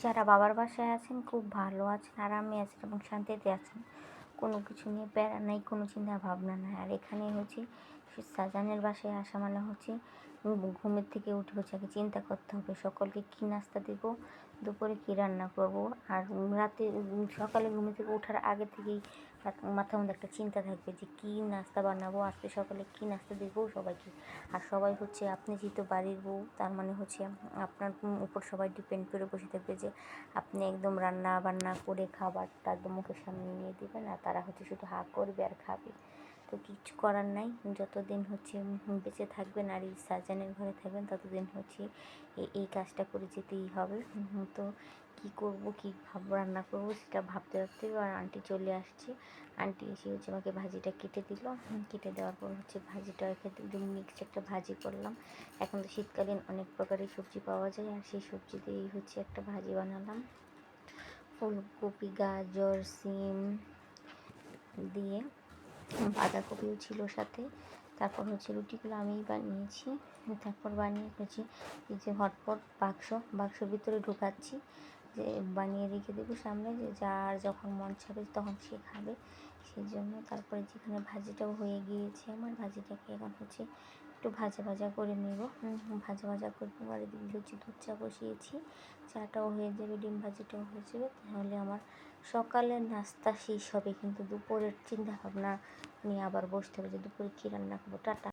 যারা বাবার বাসায় আছেন খুব ভালো আছেন, আরামে আছেন এবং শান্তিতে আছেন। কোনো কিছু নিয়ে প্যারা নাই, কোনো চিন্তা ভাবনা নাই। আর এখানে হচ্ছে শাহজাহানের বাসায় আসা মানে হচ্ছে ঘুমের থেকে উঠে হচ্ছে আগে চিন্তা করতে হবে সকলকে কী নাস্তা দেবো, দুপুরে কী রান্না করব। আর রাতে সকালে ঘুম থেকে ওঠার আগে থেকেই মাথার মধ্যে একটা চিন্তা থাকবে যে কী নাস্তা বানাবো, আজকে সকালে কী নাস্তা দেবো সবাইকে। আর সবাই হচ্ছে আপনি যেহেতু বাড়ির বউ, তার মানে হচ্ছে আপনার উপর সবাই ডিপেন্ড করে বসে থাকবে যে আপনি একদম রান্না বান্না করে খাবারটা একদম মুখের সামনে নিয়ে দেবেন, আর তারা হচ্ছে শুধু হাঁ করবে আর খাবে। তো কিছু করার নাই, যতদিন হচ্ছে বেঁচে থাকবেন আর এই সাজানের ঘরে থাকবেন ততদিন হচ্ছে এই কাজটা করে যেতেই হবে। তো কী করব, কী রান্না করব সেটা ভাবতে ভাবতে আর আন্টি চলে আসছে। আন্টি এসে হচ্ছে আমাকে ভাজিটা কেটে দিল। কেটে দেওয়ার পর হচ্ছে ভাজিটা খেতে মিক্স একটা ভাজি করলাম। এখন তো শীতকালীন অনেক প্রকারের সবজি পাওয়া যায়, আর সেই সবজি দিয়েই হচ্ছে একটা ভাজি বানালাম। ফুলকপি, গাজর, সিম দিয়ে, বাঁধাকপিও ছিল সাথে। তারপর হচ্ছে রুটিগুলো আমিই বানিয়েছি। তারপর বানিয়ে হচ্ছে এই যে হটপট বাক্সর ভিতরে ঢুকাচ্ছি, যে বানিয়ে রেখে দেবো সামনে, যে যার যখন মন চাবে তখন সে খাবে, সেই জন্য। তারপরে যেখানে ভাজিটাও হয়ে গিয়েছে আমার, ভাজিটাকে এখন হচ্ছে একটু ভাজা ভাজা করে নেব। ভাজা ভাজা করে নেবার এদিকে হচ্ছে দুধ চা বসিয়েছি, চাটাও হয়ে যাবে, ডিম ভাজিটাও হয়ে যাবে, তাহলে আমার সকালের নাস্তা শেষ হবে। কিন্তু দুপুরের চিন্তা ভাবনা নিয়ে আবার বসতে হবে যে দুপুরে কী রান্না করবো। টাটা।